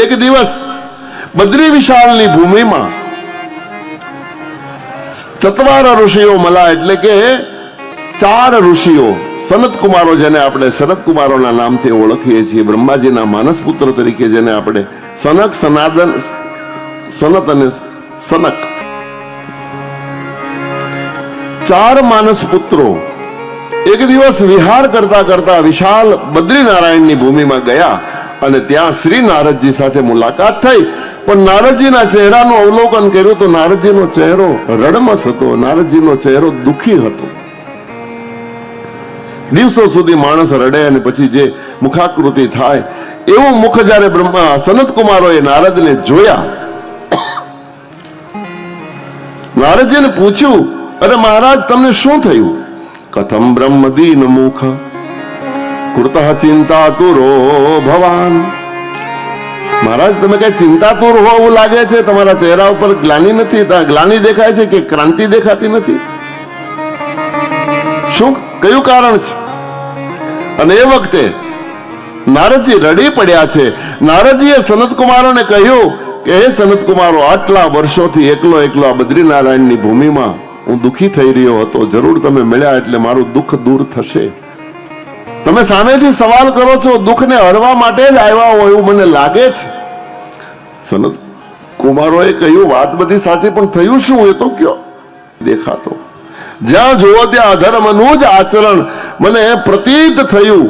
એક દિવસ બદ્રી વિશાળની ભૂમિમાં ચતવાર ઋષિઓ મળ્યા, એટલે કે 4 ઋષિઓ, સનત કુમારો, જેને આપણે સનત કુમારોના નામથી ઓળખીએ છીએ, બ્રહ્માજીના માનસ પુત્ર તરીકે જેને આપણે સનક, સનાતન, સનત અને સનક, 4 માનસ પુત્રો એક દિવસ વિહાર કરતા કરતા વિશાળ બદ્રીનારાયણની ભૂમિમાં ગયા અને ત્યાં શ્રી નારદજી સાથે મુલાકાત થઈ. પણ નારદજીના ચહેરાનું અવલોકન કર્યું તો નારદજીનો ચહેરો રડમસ હતો, નારદજીનો ચહેરો દુઃખી હતો. દિવસો સુધી માણસ રડે અને પછી જે મુખાકૃતિ થાય એવું મુખ જ્યારે બ્રહ્મા સનત કુમારોએ નારદને જોયા, નારદજીને પૂછ્યું, અરે મહારાજ, તમને શું થયું? કથમ બ્રહ્મ દીન મુખ કૃતઃ ચિંતાતુરો ભવાન. મહારાજ, તમે કઈ ચિંતાતુર હો એવું લાગે છે, તમારા ચહેરા ઉપર ગ્લાની નથી, ગ્લાની દેખાય છે કે ક્રાંતિ દેખાતી નથી? શું, કયું કારણ છે? અને એ વખતે નારદજી રડી પડ્યા છે. નારદજીએ સનત કુમારોને કહ્યું કે હે સનત કુમારો, આટલા વર્ષોથી એકલો એકલો આ બદ્રીનારાયણની ભૂમિમાં હું દુઃખી થઈ રહ્યો હતો. જરૂર તમે મળ્યા એટલે મારું દુઃખ દૂર થશે. તમે સામેથી સવાલ કરો છો, દુઃખને હરવા માટે જ આવ્યા હોય એવું મને લાગે છે. સનત કુમારોએ કહ્યું, વાત બધી સાચી, પણ થયું શું એ તો કયો. દેખાતો જ્યાં જુઓ ત્યાં અધર્મનું જ આચરણ મને પ્રતીત થયું.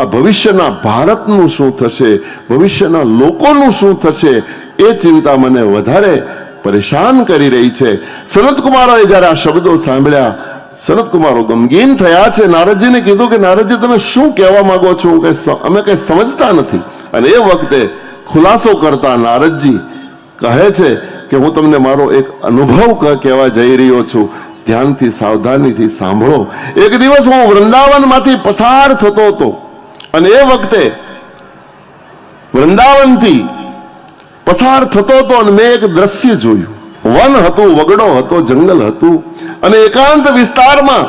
આ ભવિષ્યના ભારતનું શું થશે, ભવિષ્યના લોકોનું શું થશે, એ ચિંતા મને વધારે પરેશાન કરી રહી છે. સનત કુમારોએ જયારે આ શબ્દો સાંભળ્યા, સનત કુમારો ગમગીન થયા છે. નારદજીને કીધું કે નારદજી, તમે શું કહેવા માંગો છો? અમે કઈ સમજતા નથી. અને એ વખતે ખુલાસો કરતા નારદજી કહે છે કે હું તમને મારો એક અનુભવ કહેવા જઈ રહ્યો છું, ધ્યાનથી સાવધાનીથી સાંભળો. એક દિવસ હું વૃંદાવનમાંથી પસાર થતો હતો અને એ વખતે વૃંદાવનથી પસાર થતો હતો અને મેં એક દ્રશ્ય જોયું. વન હતું, વગડો હતો, જંગલ હતું અને એકાંત વિસ્તારમાં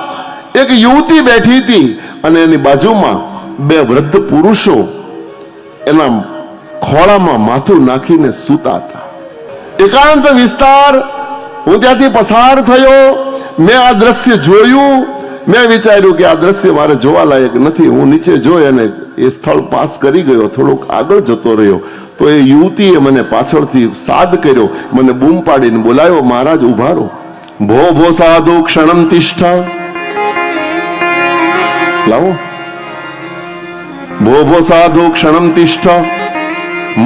એક યુવતી બેઠી હતી અને એની બાજુમાં 2 વૃદ્ધ પુરુષો એના ખોળામાં માથું નાખીને સૂતા હતા. એકાંત વિસ્તાર, હું ત્યાંથી પસાર થયો, મેં આ દ્રશ્ય જોયું. મેં વિચાર્યું કે આ દ્રશ્ય મારે જોવાલાયક નથી. હું નીચે જોઈ અને એ સ્થળ પાસ કરી ગયો, થોડોક આગળ જતો રહ્યો તો એ યુવતીએ મને પાછળથી સાદ કર્યો, મને બૂમ પાડીને બોલાયો, મહારાજ ઉભા રહો. ભો ભો સાધુ ક્ષણમ તિષ્ઠા. લાવો. ભો ભો સાધુ ક્ષણમ તિષ્ઠા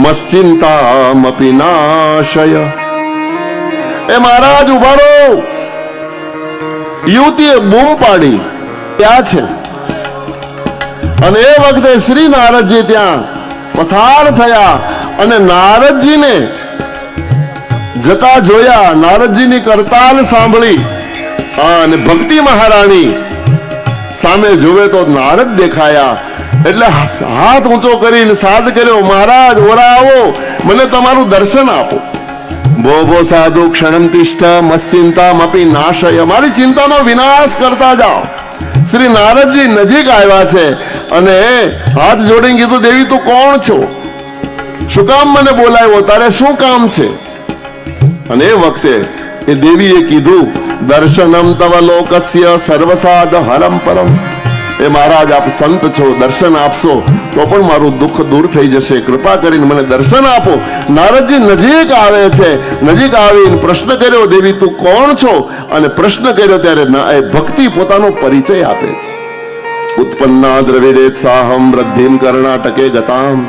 મશ્ચિંતામપી નાશય. એ મહારાજ ઉભા રહો. યુવતીએ બૂમ પાડી, ત્યાં છે. અને એ વખતે શ્રી નારદજી ત્યાં પસાર થયા અને નારદજીને જતા જોયા, નારદજીની કરતાલ સાંભળી અને ભક્તિ મહારાણી સામે જોવે તો નારદ દેખાયા. એટલે હાથ ઊંચો કરીને સાદ કર્યો, મહારાજ ઓરા આવો, મને તમારું દર્શન આપો. ભો ભો સાધુ ક્ષણમ તિષ્ઠ મશ્ચિંતામપી નાશય. મારી ચિંતાનો વિનાશ કરતા જાઓ. શ્રી નારદજી નજીક આવ્યા છે અને હાથ જોડીને કીધું, દેવી તું કોણ છો? શું કામ મને બોલાવ્યો? તારે શું કામ છે? અને એ વખતે એ દેવીએ કીધું, દર્શનમ તવ લોકસ્ય સર્વસાદ હરમ પરમ. એ મહારાજ, આપ સંત છો, દર્શન આપશો તો પણ મારું દુઃખ દૂર થઈ જશે. કૃપા કરીને મને દર્શન આપો. નારદજી નજીક આવે છે. નજીક આવીને પ્રશ્ન કર્યો, દેવી તું કોણ છો? અને પ્રશ્ન કર્યો ત્યારે ભક્તિ પોતાનો પરિચય આપે છે. ઉત્પન્ના દ્રવિડેત સાહમ વૃદ્ધિમ કર્ણાટકે ગતામ.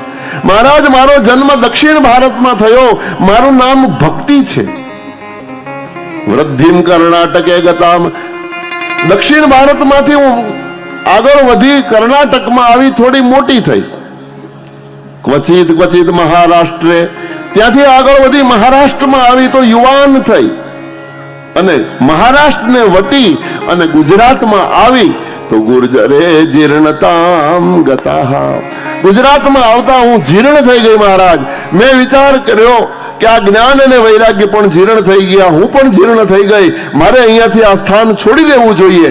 મહારાજ, મારો જન્મ દક્ષિણ ભારતમાં થયો, મારું નામ ભક્તિ છે. વૃદ્ધિમ કર્ણાટકે ગતામ. દક્ષિણ ભારતમાંથી હું આગળ વધી કર્ણાટકમાં આવી, થોડી મોટી થઈ. ક્વચિત ક્વચિત મહારાષ્ટ્રે, ત્યાંથી આગળ વધી મહારાષ્ટ્રમાં આવી તો યુવાન થઈ અને મહારાષ્ટ્રને વટી અને ગુજરાતમાં આવી તો ગુર્જરે જીર્ણતામ ગતા. ગુજરાતમાં આવતા હું જીર્ણ થઈ ગઈ મહારાજ. મેં વિચાર કર્યો કે આ જ્ઞાન અને વૈરાગ્ય પણ જીર્ણ થઈ ગયા, હું પણ જીર્ણ થઈ ગઈ, મારે અહીંયાથી આ સ્થાન છોડી દેવું જોઈએ.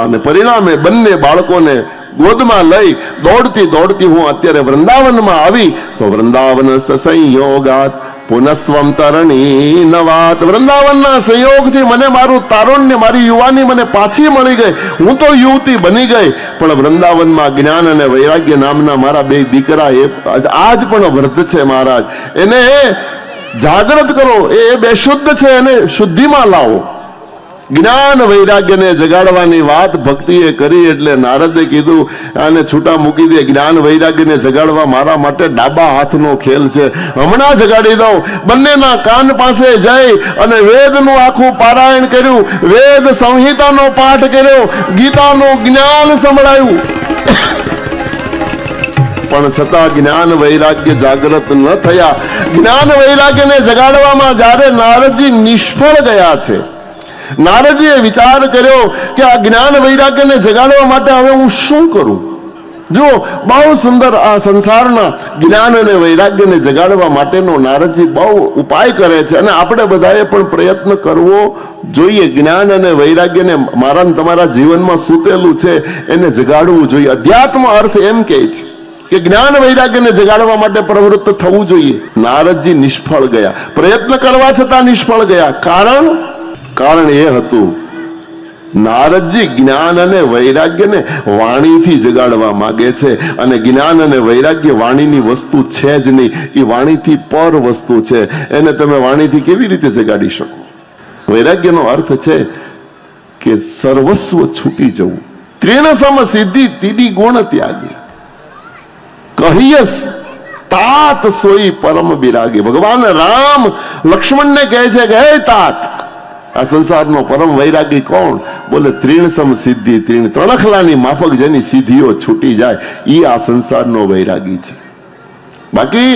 અને પરિણામે બંને બાળકોને ગોદમાં લઈ દોડતી દોડતી હું અત્યારે વૃંદાવનમાં આવી તો વૃંદાવન સંયોગાત પુનસ્ત્વમ તરણી નવાત. વૃંદાવનના સંયોગથી મને મારું તારુણ્ય, મારી યુવાની મને પાછી મળી ગઈ. હું તો યુવતી બની ગઈ, પણ વૃંદાવનમાં જ્ઞાન અને વૈરાગ્ય નામના મારા બે દીકરા એ આજ પણ વૃદ્ધ છે મહારાજ. એને જાગૃત કરો. એ બેશુદ્ધ છે, એને શુદ્ધિમાં લાવો. જ્ઞાન વૈરાગ્યને જગાડવાની વાત ભક્તિએ કરી એટલે નારદે કીધું આને છૂટા મૂકી દે. જ્ઞાન વૈરાગ્યને જગાડવા મારા માટે ડાબા હાથનો ખેલ છે, હમણાં જગાડી દઉં. બંનેના કાન પાસે જઈ અને વેદનું આખું પારાયણ કર્યું, વેદ સંહિતાનો પાઠ કર્યો, ગીતાનું જ્ઞાન સંભળાયું. પણ છતાં જ્ઞાન વૈરાગ્ય જાગૃત ન થયા. જ્ઞાન વૈરાગ્યને જગાડવામાં જ્યારે નારદજી નિષ્ફળ ગયા છે, નારદજીએ વિચાર કર્યો કે આ જ્ઞાન વૈરાગ્યને જગાડવા માટે હવે હું શું કરું. જો બહુ સુંદર આ સંસારના જ્ઞાન અને વૈરાગ્યને જગાડવા માટેનો નારદજી બહુ ઉપાય કરે છે અને આપણે બધાએ પણ પ્રયત્ન કરવો જોઈએ. જ્ઞાન અને વૈરાગ્યને મારા તમારા જીવનમાં સૂતેલું છે એને જગાડવું જોઈએ. અધ્યાત્મ અર્થ એમ કહે છે કે જ્ઞાન વૈરાગ્યને જગાડવા માટે પ્રવૃત્ત થવું જોઈએ. નારદજી નિષ્ફળ ગયા, પ્રયત્ન કરવા છતાં નિષ્ફળ ગયા. કારણ એ હતું નારદજી જ્ઞાન અને વૈરાગ્યને વાણીથી જગાડવા માંગે છે અને જ્ઞાન અને વૈરાગ્ય વાણીની વસ્તુ છે જ નહીં. એ વાણીથી પર વસ્તુ છે. એને તમે વાણીથી કેવી રીતે જગાડી શકો? વૈરાગ્યનો અર્થ છે કે સર્વસ્વ છૂટી જવું. ત્રિણ સમ સિદ્ધિ તીડી ગુણ ત્યાગી કહિયસ તાત સોઈ પરમ બિરાગી. ભગવાન રામ લક્ષ્મણને કહે છે કે હે તાત, આ સંસારનો પરમ વૈરાગી કોણ? બોલે ત્રિણ સમ સિદ્ધિ. ત્રણખલાની માફક જેની સિદ્ધિઓ છૂટી જાય એ આ સંસારનો વૈરાગી છે. બાકી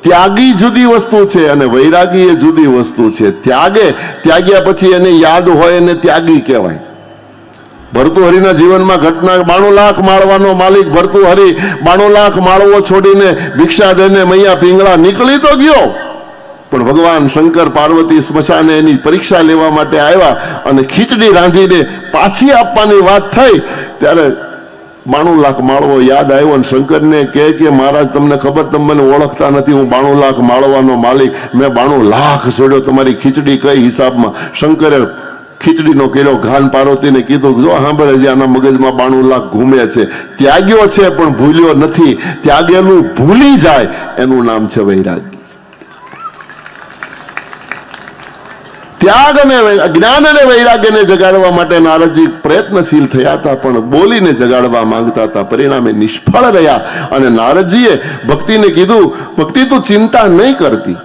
ત્યાગી જુદી વસ્તુ છે અને વૈરાગી એ જુદી વસ્તુ છે. ત્યાગ્યા પછી એને યાદ હોય એને ત્યાગી કહેવાય. ભર્તુહરિના જીવનમાં ઘટના 92 લાખ માળવાનો માલિક ભર્તુહરિ 92 લાખ માળવો છોડીને ભિક્ષા દઈને મૈયા પિંગળા નીકળી તો ગયો, પણ ભગવાન શંકર પાર્વતી સ્મશાને એની પરીક્ષા લેવા માટે આવ્યા અને ખીચડી રાંધીને પાછી આપવાની વાત થઈ ત્યારે 92 લાખ માળવો યાદ આવ્યો અને શંકરને કહે કે મહારાજ તમને ખબર, તમે મને ઓળખતા નથી, હું 92 લાખ માળવાનો માલિક, મેં 92 લાખ છોડ્યો, તમારી ખીચડી કઈ હિસાબમાં? શંકરે ખીચડીનો કર્યો ઘાન પાર્વતીને કીધું જો સાંભળે છે આના મગજમાં 92 લાખ ઘૂમે છે. ત્યાગ્યો છે પણ ભૂલ્યો નથી. ત્યાગેલું ભૂલી જાય એનું નામ છે વૈરાગ્ય. ત્યાગ અને જ્ઞાન અને વૈરાગ્યને જગાડવા માટે નારદજી પ્રયત્નશીલ થયા હતા પણ બોલીને જગાડવા માંગતા હતા, પરિણામે નિષ્ફળ રહ્યા. અને નારદજીએ ભક્તિને કીધું, ભક્તિ તું ચિંતા નહીં કરતી,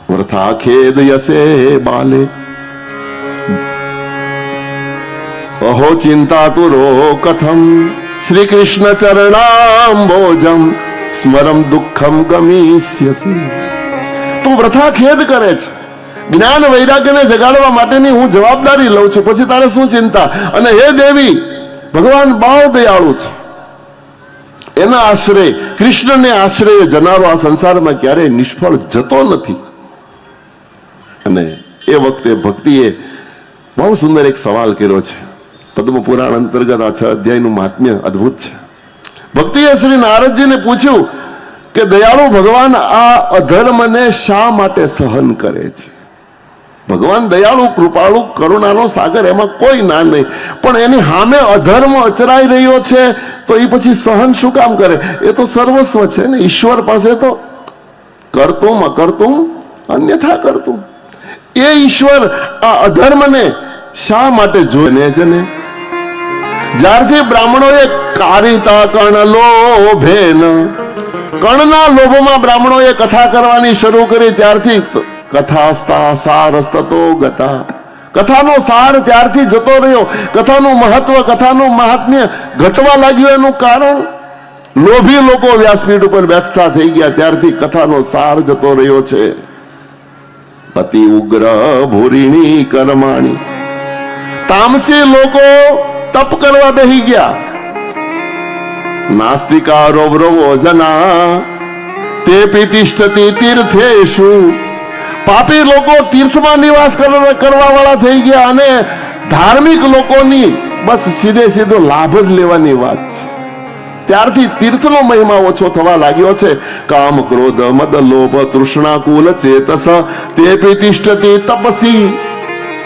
વૃથા ખેદ યસે બાલે અહો ચિંતા તુરો કથમ શ્રી કૃષ્ણ ચરણાંબોજમ સ્મરમ દુઃખમ ગમીષ્યસી. તું વૃથા ખેદ કરે છે. જ્ઞાન વૈરાગ્યને જગાડવા માટેની હું જવાબદારી લઉં છું, પછી તારે શું ચિંતા? અને હે દેવી, ભગવાન બહુ દયાળુ છે. એના આશ્રય, કૃષ્ણને આશ્રય જનારો આ સંસારમાં ક્યારેય નિષ્ફળ જતો નથી. અને એ વખતે ભક્તિએ બહુ સુંદર એક સવાલ કર્યો છે. પદ્મ પુરાણ અંતર્ગત આ 6 અધ્યાયનું મહાત્મ્ય અદ્ભુત છે. ભક્તિએ શ્રી નારદજીને પૂછ્યું કે દયાળુ ભગવાન આ અધર્મને શા માટે સહન કરે છે? ભગવાન દયાળુ, કૃપાળુ, કરુણાનો સાગર, એમાં કોઈ ના નહીં, પણ એની સામે અધર્મ અચરાઈ રહ્યો છે તો એ પછી સહન શું કામ કરે? એ તો સર્વસ્વ છે ને. ઈશ્વર પાસે તો કરતું અકર્તું અન્યથા કરતું. એ ઈશ્વર આ અધર્મને શા માટે જોઈને જને? જ્યારથી બ્રાહ્મણોએ કારિતા કર્ણ લોભેન, કર્ણના લોભમાં બ્રાહ્મણોએ કથા કરવાની શરૂ કરી ત્યારથી કથાસ્તા સારસ્તતો ગતા, કથાનો સાર ત્યારથી જતો રહ્યો. કથાનું મહત્વ, કથાનું મહાત્મ્ય ઘટવા લાગ્યું. એનું કારણ લોભી લોકો વ્યાસપીઠ ઉપર બેઠતા થઈ ગયા ત્યારથી કથાનો સાર જતો રહ્યો છે. અતિ ઉગ્ર ભૂરીણી કર્માણી, તામસી લોકો તપ કરવા બેહી ગયા. નાસ્તિકા રોવરોવો જના તે તિષ્ઠતિ તીર્થેષુ, પાપી લોકો તીર્થમાં નિવાસ કરવા વાળા થઈ ગયા અને ધાર્મિક લોકોની બસ સીધે સીધો લાભ જ લેવાની વાત છે. ત્યારથી તીર્થનો મહિમા ઓછો થવા લાગ્યો છે. કામ ક્રોધ મદ લોભ તૃષ્ણા કુલ ચેતસ તે તિષ્ઠતિ તપસી.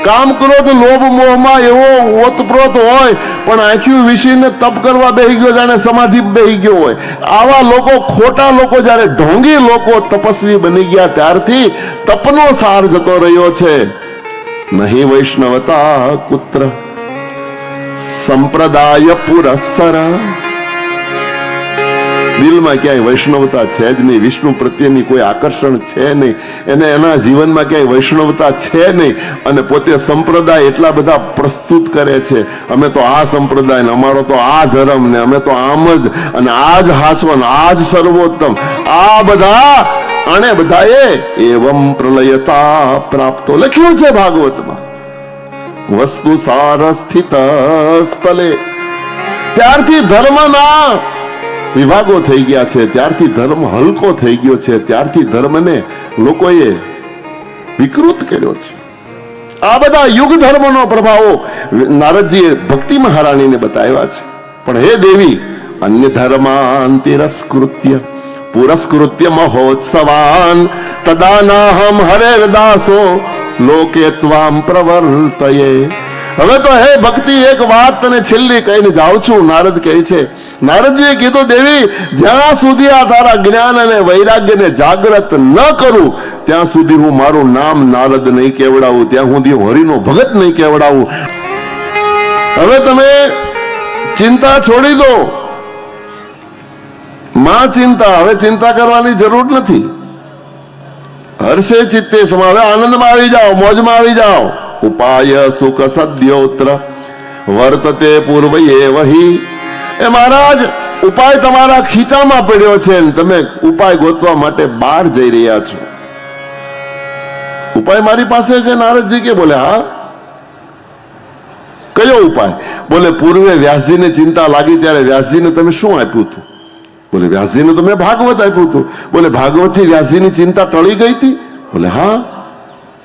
કામ ક્રોધ લોભ મોહમાં એવો ઓતપ્રોત હોય પણ આંખ્યું વિશીને તપ કરવા બેહી ગયો, જાણે સમાધિ બેહી ગયો હોય. આવા લોકો, ખોટા લોકો, જયારે ઢોંગી લોકો તપસ્વી બની ગયા ત્યારથી તપનો સાર જતો રહ્યો છે. નહીં વૈષ્ણવતા કુત્ર સંપ્રદાય પુરસ્સર. દિલમાં ક્યાંય વૈષ્ણવતા છે જ નહીં, વિષ્ણુ પ્રત્યેની કોઈ આકર્ષણ છે નહીં, એને એના જીવનમાં ક્યાંય વૈષ્ણવતા છે નહીં, અને પોતે સંપ્રદાય એટલા બધા પ્રસ્તુત કરે છે. અમે તો આ સંપ્રદાય ને અમારો તો આ ધર્મ ને અમે તો આમ જ, અને આ જ હાચવન, આ જ સર્વોત્તમ, આ બધા અને બધાએ એવમ પ્રલયતા પ્રાપ્તો લખ્યું છે ભાગવતમાં. વસ્તુ સાર સ્થિત સ્થલે. ત્યારથી ધર્મના વિભાગો થઈ ગયા છે, ત્યારથી ધર્મ હલકો થઈ ગયો છે, ત્યારથી ધર્મને લોકોએ વિકૃત કર્યો છે. આ બધા યુગ ધર્મનો પ્રભાવો નારદજીએ ભક્તિ મહારાણીને બતાવ્યા છે. પણ હે દેવી, અન્ય ધર્માન તિરસ્કૃત્ય પુરસ્કૃત્ય મહોત્સવાન તદાનાહમ હરેર્દાસો લોકે ત્વામ પ્રવર્તયે. હવે તો હે ભક્તિ, એક વાત તને છેલ્લી કહીને જાઉં છું. નારદ કહે છે, નારદજીએ કીધું, દેવી, જ્યાં સુધી આ તારા જ્ઞાન અને વૈરાગ્યને જાગૃત ન કરું ત્યાં સુધી હું મારું નામ નારદ નહીં કેવડાવું, ત્યાં સુધી હું હરિનો ભગત નહીં કેવડાવું. હવે તમે ચિંતા છોડી દો. માં ચિંતા, હવે ચિંતા કરવાની જરૂર નથી. હર્ષે ચિત્તે સમા, હવે આનંદમાં આવી જાઓ, મોજમાં આવી જાઓ. ઉપાય સુખ સદ્યોત્ર વર્તતે પૂર્વયે વહી. એ મહારાજ, ઉપાય તમારા ખીચામાં પડ્યો છે ને તમે ઉપાય ગોતવા માટે બહાર જઈ રહ્યા છો. ઉપાય મારી પાસે છે નારદજી કે? બોલે હા. કયો ઉપાય? બોલે પૂર્વે વ્યાસજીને ચિંતા લાગી ત્યારે વ્યાસજીને તમે શું આપ્યું હતું? બોલે વ્યાસજીને તો મેં ભાગવત આપ્યું હતું. બોલે ભાગવતથી વ્યાસજીની ચિંતા ટળી ગઈ હતી? બોલે હા.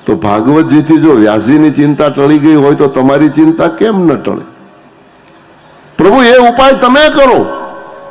તો ભાગવતજીથી જો વ્યાસજીની ચિંતા ટળી ગઈ હોય તો તમારી ચિંતા કેમ ન ટળે? પ્રભુ, એ ઉપાય તમે કરો.